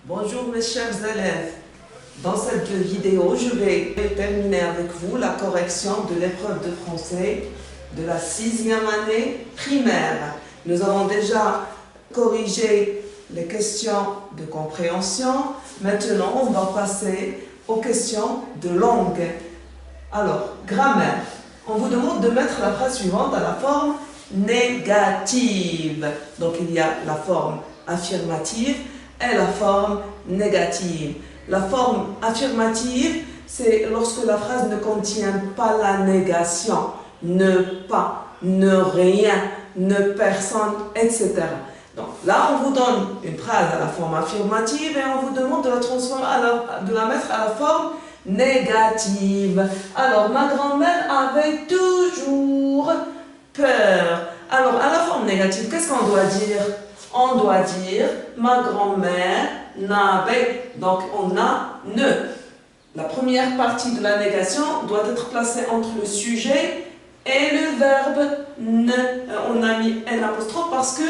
Bonjour mes chers élèves. Dans cette vidéo, je vais terminer avec vous la correction de l'épreuve de français de la 6e année primaire. Nous avons déjà corrigé les questions de compréhension. Maintenant, on va passer aux questions de langue. Alors, grammaire. On vous demande de mettre la phrase suivante à la forme négative. Donc, il y a la forme affirmative et la forme négative. La forme affirmative, c'est lorsque la phrase ne contient pas la négation. Ne pas, ne rien, ne personne, etc. Donc là, on vous donne une phrase à la forme affirmative et on vous demande de la transformer, de la mettre à la forme négative. Alors, ma grand-mère avait toujours peur. Alors, à la forme négative, qu'est-ce qu'on doit dire? On doit dire, ma grand-mère n'avait, donc on a ne. La première partie de la négation doit être placée entre le sujet et le verbe ne. On a mis un apostrophe parce que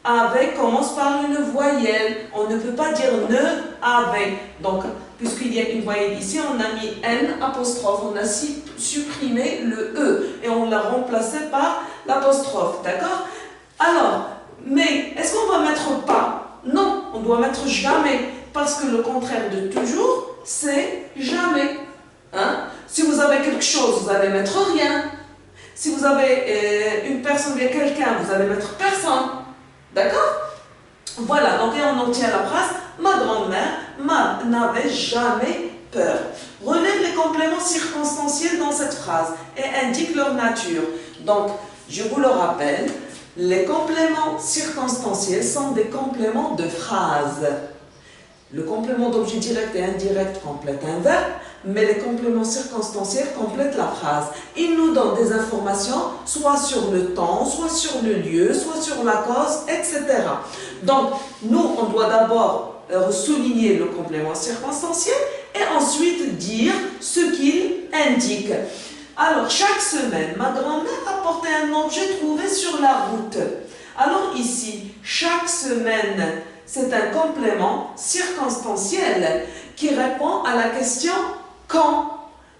avec commence par une voyelle. On ne peut pas dire ne avec. Donc, puisqu'il y a une voyelle ici, on a mis n apostrophe. On a supprimé le e et on l'a remplacé par l'apostrophe. D'accord? Alors, mais est-ce qu'on va mettre pas? Non, on doit mettre jamais. Parce que le contraire de toujours, c'est jamais. Hein? Si vous avez quelque chose, vous allez mettre rien. Si vous avez une personne, bien quelqu'un, vous allez mettre personne. D'accord? Voilà, donc on obtient la phrase « Ma grand-mère n'avait jamais peur ». Relève les compléments circonstanciels dans cette phrase et indique leur nature. Donc, je vous le rappelle, les compléments circonstanciels sont des compléments de phrase. Le complément d'objet direct et indirect complète un verbe, mais les compléments circonstanciels complètent la phrase. Ils nous donnent des informations, soit sur le temps, soit sur le lieu, soit sur la cause, etc. Donc, nous, on doit d'abord souligner le complément circonstanciel et ensuite dire ce qu'il indique. Alors, chaque semaine, ma grand-mère apportait un objet trouvé sur la route. Alors ici, chaque semaine, c'est un complément circonstanciel qui répond à la question « quand ».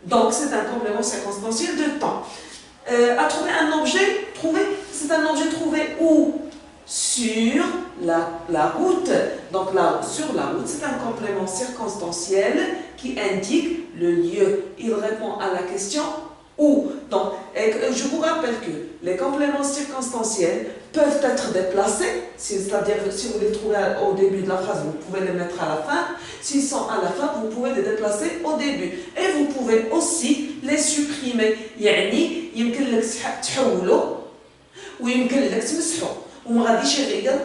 Donc, c'est un complément circonstanciel de temps. À trouver un objet trouvé, c'est un objet trouvé où? Sur la route. Donc, là, sur la route, c'est un complément circonstanciel qui indique le lieu. Il répond à la question où. Donc, je vous rappelle que les compléments circonstanciels peuvent être déplacés, c'est-à-dire que si vous les trouvez au début de la phrase, vous pouvez les mettre à la fin. S'ils sont à la fin, vous pouvez les déplacer au début. Et vous pouvez aussi les supprimer. يعني يمكن لك تحولوا ويمكن لك تمسحوا وما غاديش يغير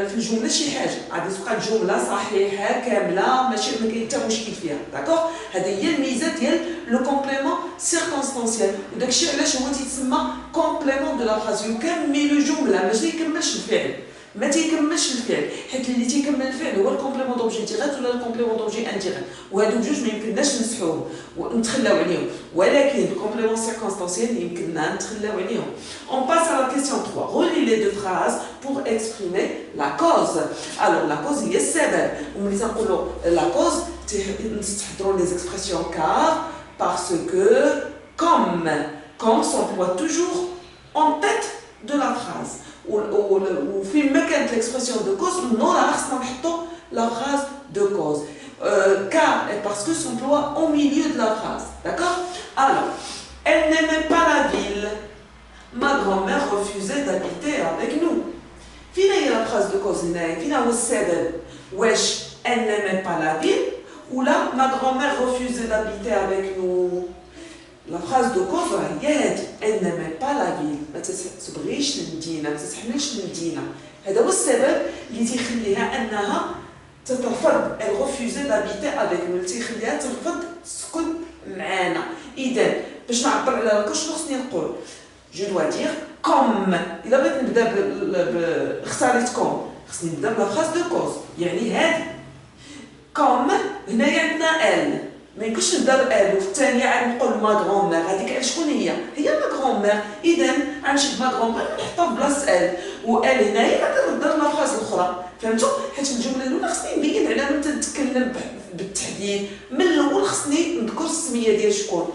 في الجمله شي حاجه، غادي تبقى الجمله صحيحه كامله ماشي ما كاين حتى مشكل فيها. داكوغ؟ هذه هي الميزه ديال لو كومبليمون سيركونستانسيال، وداكشي علاش هو تيتسمى كومبليمون دو لا فراز، يكمل الجمله ماشي يكملش الفعل. ما تيكملش الفعل، حيت اللي تيكمل الفعل هو الكومبليمون دوبجي ديريكت ولا الكومبليمون دوبجي انديريكت، وهادو بجوج ما يمكنناش نمسحوهم ونتخلاو عليهم، ولكن الكومبليمون سيركونستانسيال يمكننا نتخلاو عليهم. On passe à la question 3. Relis les deux phrases pour exprimer la cause. Alors la cause هي السبب. وملي تنقولوا la cause نستحضروا les expressions car, parce que, comme s'emploie toujours en tête de la phrase. وفي ما كانت l'expression de cause نورا خصنا نحطوا la phrase de cause. Car et parce que s'emploie au milieu de la phrase. D'accord? Alors, elle n'aimait pas la ville. Ma grand-mère refusait d'habiter avec nous. فين هي la phrase de cause هنايا؟ فين هو السبب؟ واش elle n'aimait pas la ville ou là ma grand-mère refusait d'habiter avec nous؟ La phrase de cause هي هادي elle n'aimait pas la ville، ما تبغيش المدينه، ما تتحملش المدينه. هذا هو السبب اللي تيخليها انها تترفض elle refusait d'habiter avec nous، تيخليها ترفض تسكن معانا. اذا باش نعبر على هكا شنو خصني نقول؟ جو دوا دير كوم. الا بغيت نبدا باختاريتكم خصني نبدا بلا فراز دو كوز، يعني هادي كوم. هنايا عندنا ال، ما يمكنش نبدا بال وفي الثانيه عاد نقول ما غران مير. هذيك شكون هي؟ هي ما غران مير. اذا غنشد ما غران مير نحطها بلاصه ال، وال هنايا غادي ندير لا فراز الاخرى. فهمتوا؟ حيت الجمله الاولى خصني نبين على من كنتكلم بالتحديد من الاول خصني نذكر السميه ديال شكون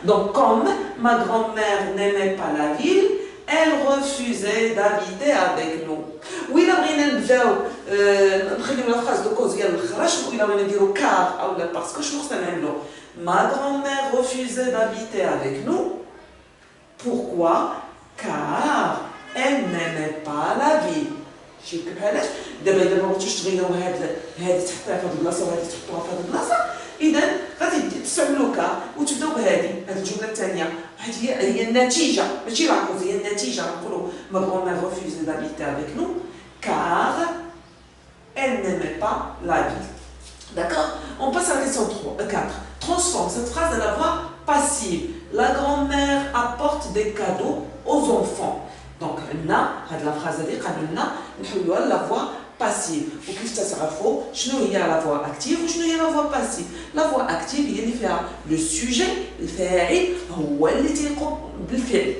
دونك كوم ما غران-mère n'aimait pas la ville elle refusait d'habiter avec nous وإلا بغينا نبداو نخليو لا فراز دو كوز ديال الخرج وإلا بغينا نديرو كار اولا باسكو شنو خصنا نعملو ma grand-mère refusait d'habiter avec nous pourquoi car elle n'aimait pas la ville شي بحالاش دابا ما بغيتوش تغيروا هذه تحطيها في هذه البلاصه وهذه تحطوها في هذه البلاصه اذا غادي تستعملوا كا وتبداو بهذه الجمله الثانيه هي النتيجه ماشي لا كوز هي النتيجه نقولوا ma grand-mère refusait d'habiter avec nous car elle n'aimait pas la ville. D'accord? On passe à la question 4. Transforme cette phrase de la voix passive. La grand-mère apporte des cadeaux aux enfants. Donc, la phrase est la voix passive. Ou كيف تعرفوا شنو هي la voix active وشنو هي la voix passive. La voix active هي اللي فيها le sujet الفاعل هو اللي تيقوم بالفعل.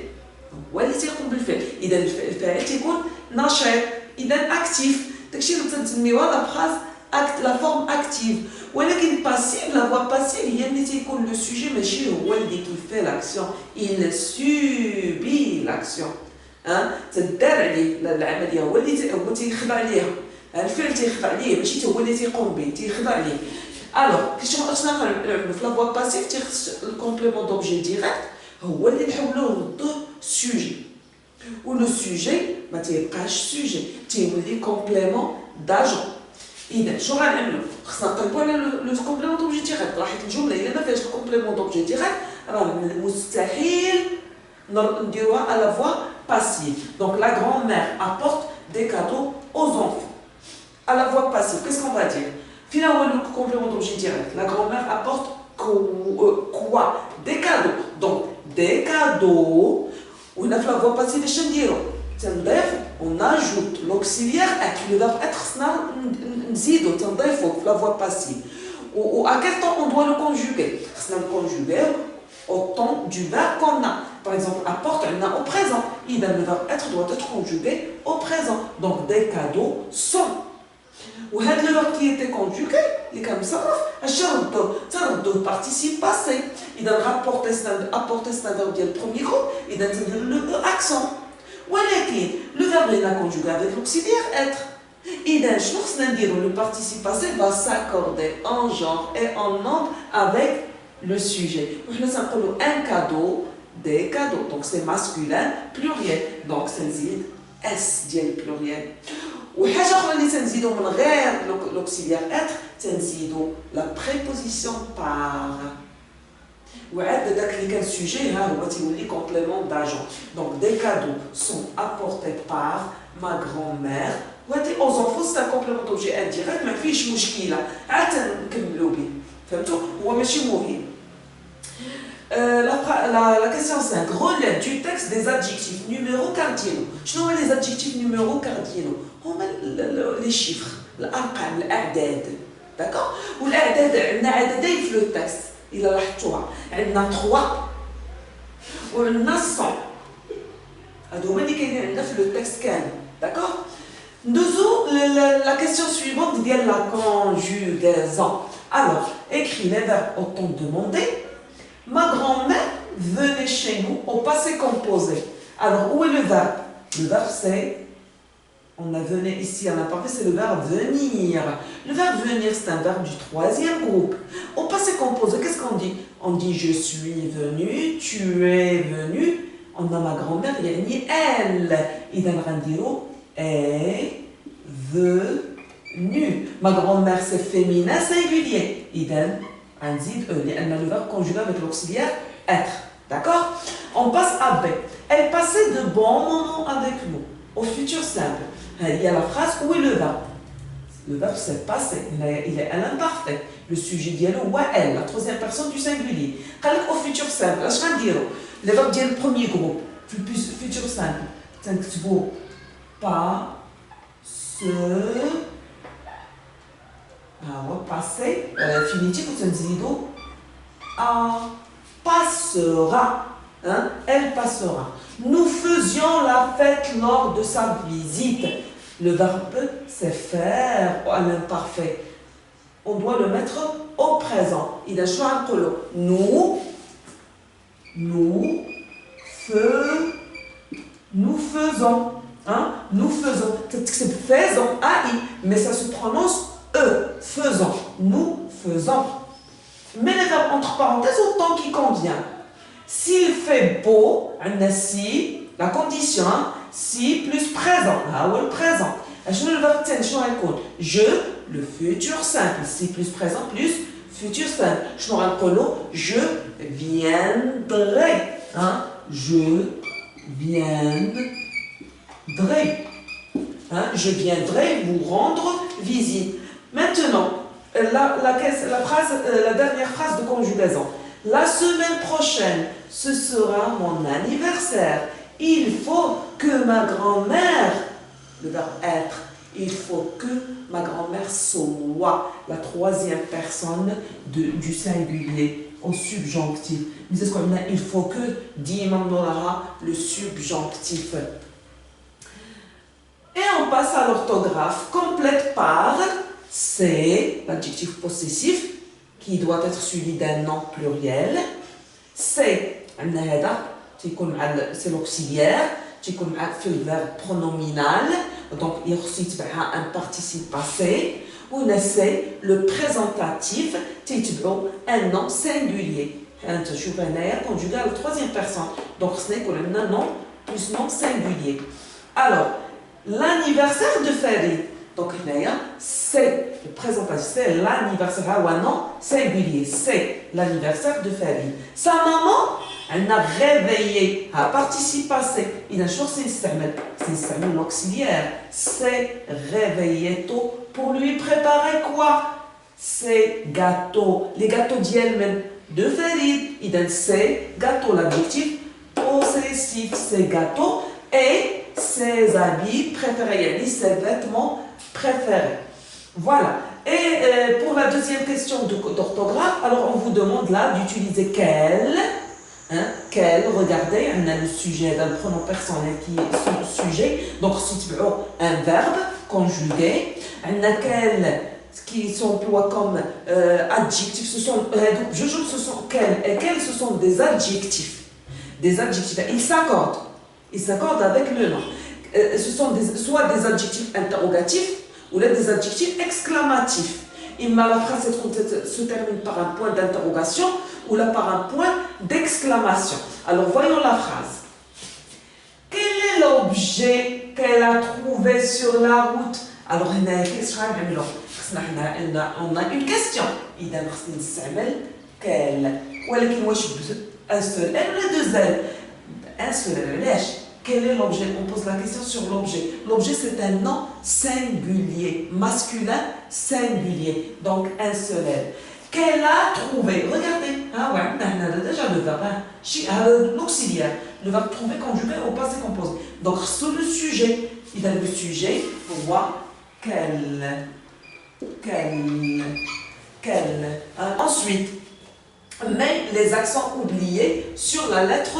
هو اللي تيقوم بالفعل. إذا الفاعل تيكون نشط. إذا actif. داكشي اللي تنسميوها la phrase la forme active. ولكن passive la voix passive هي اللي تيكون le sujet ماشي هو اللي كيفعل l'action. Il subit l'action. تدار عليه العمليه هو اللي تيخضع ليها الفعل تيخضع ليه ماشي هو اللي تيقوم به تيخضع ليه الوغ كيفاش خصنا نعملوا في لا فوا باسيف تيخص الكومبليمون دوبجي ديريكت هو اللي نحولوه نردوه سوجي و لو سوجي ما تيبقاش سوجي تيولي كومبليمون داجون اذا شنو غنعملوا خصنا نقلبوا على لو كومبليمون دوبجي ديريكت راح الجمله الا ما فيهاش الكومبليمون دوبجي ديريكت راه مستحيل نديروها على la voix passive. Donc la grand-mère apporte des cadeaux aux enfants. À la voix passive, qu'est-ce qu'on va dire? Finalement, le complément d'objet direct. La grand-mère apporte quoi? Des cadeaux. Donc des cadeaux. On a fait la voix passive et on ajoute l'auxiliaire avec le verbe être la voix passive. Ou à quel temps on doit le conjuguer? On le conjuguer au temps du verbe qu'on a. Par exemple, apporte on a au présent. Il le verbe être doit être conjugué au présent. Donc des cadeaux sont. Ou le verbe qui était conjugué, il est comme ça. C'est un participe passé. Il a apporté c'est un verbe du premier groupe. Il a le accent. Ou le verbe il a conjugué avec l'auxiliaire être. Le participe passé va s'accorder en genre et en nombre avec le sujet. Nous avons un cadeau, des cadeaux. Donc c'est masculin, pluriel. Donc c'est S ديال pluriel. وحاجة أخرى اللي تنزيدو من غير l'auxiliaire être تنزيدو la préposition par. وعاد داك اللي كان sujet ها هو تيولي complément d'agent. Donc des cadeaux sont apportés par ma grand-mère. وهادي aux enfants c'est un complément d'objet indirect ما فيش مشكلة. عاد تنكملو به. فهمتوا؟ هو ماشي مهم. La question 5. Relève du texte des adjectifs numéros cardinaux. Je vois les adjectifs numéros cardinaux. On met les chiffres, l'arqam, l'a'dad. D'accord? Ou l'a'dad, on a عددين في le texte. Il a لاحظتوها. عندنا 3 وعندنا 100. هادو هما اللي كاينين عندنا في le texte كامل. D'accord? ندوزو la question suivante ديال la conjugaison. Alors, écris les verbes au temps demandé. Ma grand-mère venait chez nous au passé composé. Alors, où est le verbe? Le verbe c'est, on a venu ici en imparfait, c'est le verbe venir. Le verbe venir, c'est un verbe du troisième groupe. Au passé composé, qu'est-ce qu'on dit? On dit je suis venu, tu es venu. On a ma grand-mère, il y a ni elle. Il donne rendiro est venu. Ma grand-mère, c'est féminin singulier. Il donne elle a le verbe conjugué avec l'auxiliaire être. D'accord? On passe à B. Elle passait de bons moments avec nous. Au futur simple. Il y a la phrase où est le verbe? Le verbe c'est passé. Il est à l'imparfait. Le sujet dialogue ou elle, la troisième personne du singulier. Au futur simple. Je vais dire le verbe dit le premier groupe. Futur simple. C'est pas se. Passer, l'infinitif, vous dites passera. Hein? Elle passera. Nous faisions la fête lors de sa visite. Le verbe c'est faire à l'imparfait. on doit le mettre au présent. Il a choisi un colo. Nous faisons. Hein? Nous faisons. C'est faisons, AI, mais ça se prononce E. Faisons. Nous faisons. Mais les verbes entre parenthèses autant qu'il convient. S'il fait beau, on a si, la condition, si plus présent. Ah ouais, le présent. Je le verbe je, le futur simple. Si plus présent plus futur simple. Je viendrai. Hein? Je viendrai. Hein? Je viendrai vous rendre visite. Maintenant, la dernière phrase de conjugaison. La semaine prochaine, ce sera mon anniversaire. Il faut que ma grand-mère, le verbe être, il faut que ma grand-mère soit la troisième personne du singulier au subjonctif. Il faut que, dit le subjonctif. Et on passe à l'orthographe complète par c'est l'adjectif possessif qui doit être suivi d'un nom pluriel. C'est l'auxiliaire, c'est le verbe pronominal, donc il y a un participe passé. Ou c'est le présentatif, c'est un nom singulier. Un conjugal à la troisième personne. Donc ce n'est qu'un nom plus nom singulier. Alors, l'anniversaire de Farid. Donc, c'est le présentatif, c'est l'anniversaire ou un nom singulier. C'est l'anniversaire de Farid. Sa maman, elle a réveillé, a participé passé. Il a choisi c'est l'auxiliaire. C'est réveillé tôt pour lui préparer quoi? C'est gâteaux. Les gâteaux d'Yelmen de Farid. Il a c'est gâteau, l'adjectif possessif, c'est gâteau. Et ses habits préférés, ses vêtements préférés. Voilà. Et pour la deuxième question d'orthographe, alors on vous demande là d'utiliser quel. Hein, quel, regardez, on a le sujet d'un pronom personnel qui est le sujet. Donc, si tu veux un verbe conjugué, on a quel qui s'emploie comme adjectif. Ce sont quel et quels ce sont des adjectifs. Des adjectifs. Ils s'accordent avec le nom. Ce sont soit des adjectifs interrogatifs ou des adjectifs exclamatifs. La phrase se termine par un point d'interrogation ou là par un point d'exclamation. Alors voyons la phrase. Quel est l'objet qu'elle a trouvé sur la route? Alors on a une question. Il a quel un seul L ou deux L? Un seul L. Quel est l'objet? On pose la question sur l'objet. L'objet, c'est un nom singulier, masculin singulier. Donc, un seul L. Qu'elle a trouvé. Regardez. Ah ouais, on a déjà le verbe. L'auxiliaire. Le verbe trouver conjugué au passé composé. Donc, sur le sujet. Il a le sujet pour voir quel. Ensuite, mais les accents oubliés sur la lettre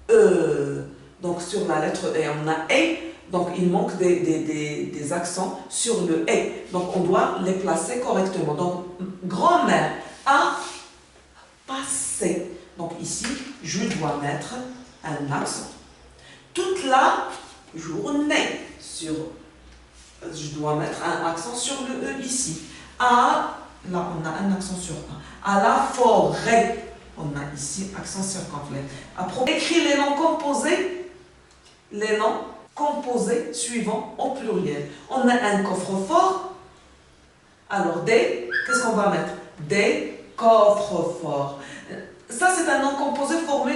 E. Donc, sur la lettre E, on a E. Donc, il manque des accents sur le E. Donc, on doit les placer correctement. Donc, grand-mère a passé. Donc, ici, je dois mettre un accent. Toute la journée je dois mettre un accent sur le E ici. Là, on a un accent sur A. À la forêt. On a ici accent circonflexe. Écris les noms composés. Les noms composés suivants au pluriel. On a un coffre-fort. Alors, qu'est-ce qu'on va mettre? Des coffres-forts. Ça, c'est un nom composé formé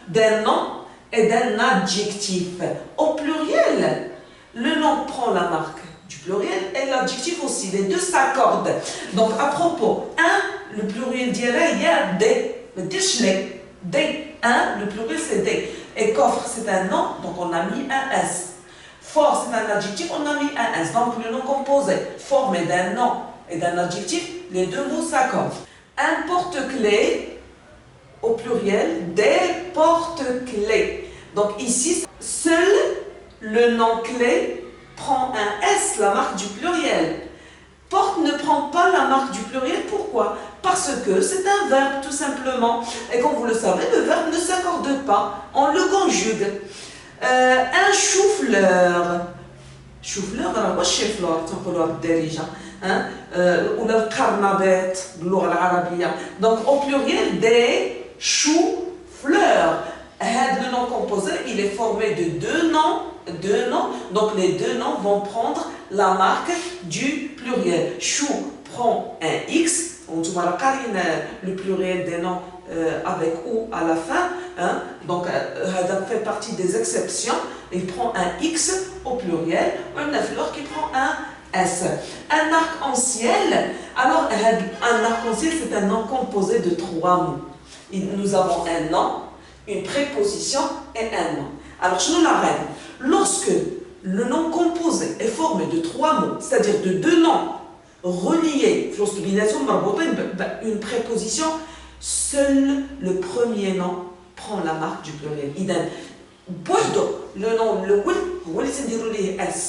d'un nom et d'un adjectif. Au pluriel, le nom prend la marque du pluriel et l'adjectif aussi. Les deux s'accordent. Donc, à propos, le pluriel dirait il y a des. Le pluriel c'est des. Et coffre c'est un nom, donc on a mis un S. Fort c'est un adjectif, on a mis un S. Donc le nom composé, formé d'un nom et d'un adjectif, les deux mots s'accordent. Un porte-clés, au pluriel, des porte-clés. Donc ici, seul le nom clé prend un S, la marque du pluriel. Porte ne prend pas marque du pluriel. Pourquoi? Parce que c'est un verbe, tout simplement. Et comme vous le savez, le verbe ne s'accorde pas, on le conjugue. Un chou-fleur. Chou-fleur, راه الشيفلور تنقولوها بالدارجة ولا القرنبيط باللغة العربية. Donc au pluriel des choux-fleurs. Le nom composé, il est formé de deux noms. Donc les deux noms vont prendre la marque du pluriel. Chou prend un X. On va le pluriel des noms avec ou à la fin. Donc ça fait partie des exceptions. Il prend un X au pluriel. Un fleur qui prend un S. Un arc-en-ciel. Alors un arc-en-ciel, c'est un nom composé de trois mots. Nous avons un nom, une préposition et un nom. Alors, je nous la règle. Lorsque le nom composé est formé de trois mots, c'est-à-dire de deux noms reliés, une préposition, seul le premier nom prend la marque du pluriel. Idem. Le nom, le will, هو اللي تنديروا ليه S.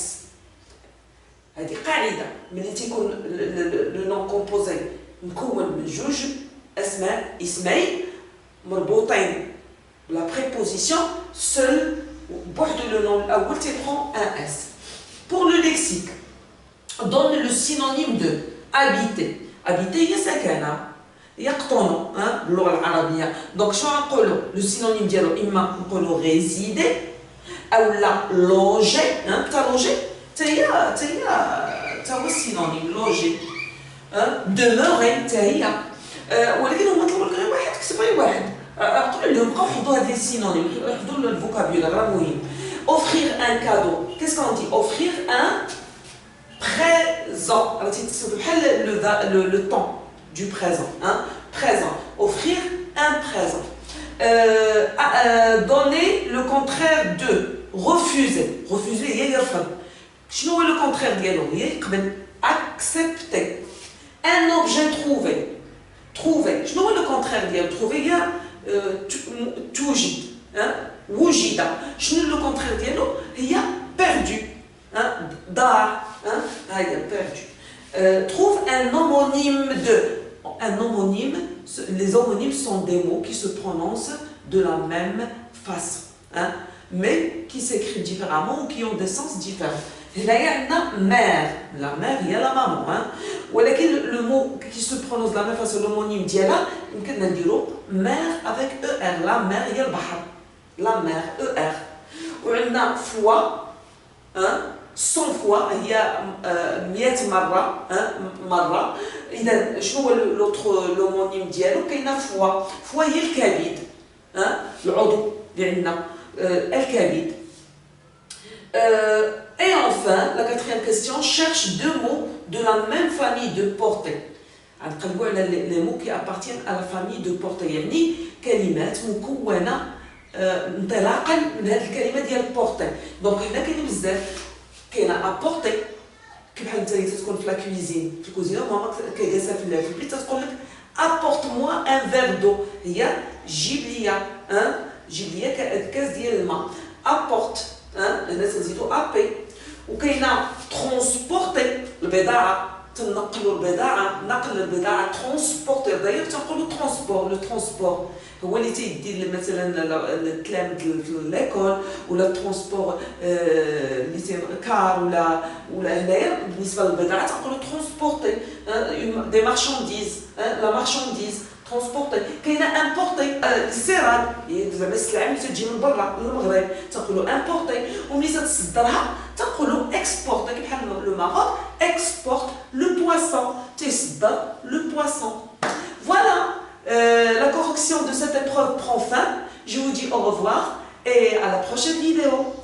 هذه قاعدة. ملي تيكون le nom composé مكون من جوج أسماء اسمين مربوطين la préposition, seul le nom الأول prend un S. Pour le lexique, donne le synonyme de habiter. Habiter هي سكنة يقطن باللغة العربية. Donc شنو نقولوا le synonyme ديالو إما نقولوا résider أو لا loger. تا loger تا هو synonyme loger. demeurer تا هي. ولكن هما طلبوا لك غير واحد كتب غير واحد. قولوا لهم بقاو حفظوا هذه السينونيم حفظوا الفوكابيولار راه مهم. Offrir un cadeau. Qu'est-ce qu'on dit? Offrir un présent. Alors c'est le temps du présent. Présent. Offrir un présent. Donner le contraire de. Refuser. Refuser, il y a يرفض. شنو هو le contraire ديالو؟ يقبل. Accepter. Un objet trouvé. Trouver. شنو هو le contraire ديالو؟ trouver il y a توجد. وجد. شنو le contraire ديالو؟ هي perdu. ضاع. هي perdu. Trouve un homonyme de. Un homonyme, les homonymes sont des mots qui se prononcent de la même façon, mais qui s'écrivent différemment ou qui ont des sens différents. Là, il y a une mère. La mère, il y a la maman. ولكن le mot qui se prononce de la même façon, l'homonyme ديالها يمكن نديرو mère avec ER. La mère هي البحر. La mère ER. وعندنا fois 100 fois هي 100 مرة. إذا شنو هو l'homonyme ديالو؟ كاينه fois. fois هي الكبد. العضو اللي عندنا الكبد. Et enfin, la quatrième question, cherche deux mots de la même famille de portée. Les mots qui appartiennent à la famille de portée. يعني كلمات مكونة انطلاقا من هذه الكلمة ديال portée. Donc هنا كاين بزاف. كاينه apporter. كيف بحال انت تكون في لا كويزين في الكوزينه ماما جالسه في البيت تقول لك apporte-moi un verre d'eau. هي جيب لي كاس ديال الماء. apporte. الناس تزيدوا ابي. وكاينه ترونسبورتي البضاعه تنقلوا البضاعه نقل البضاعه ترونسبورتي داير تنقولوا ترونسبور. لو ترونسبور هو اللي تيدير مثلا التلاميذ ليكول ولا الترونسبور اللي كار ولا هنايا بالنسبه للبضاعه تنقولوا ترونسبورتي دي مارشانديز. لا مارشانديز ترونسبورتي. كاينه امبورتي السيراد زعما السلعه اللي تجي من برا من المغرب تنقولوا امبورتي. وملي تصدرها تنقولوا اكسبورتي. كيف بحال لو ماروك اكسبورت لو بواسون تيصدر لو بواسون. Voilà, la correction de cette épreuve prend fin. Je vous dis au revoir et à la prochaine vidéo.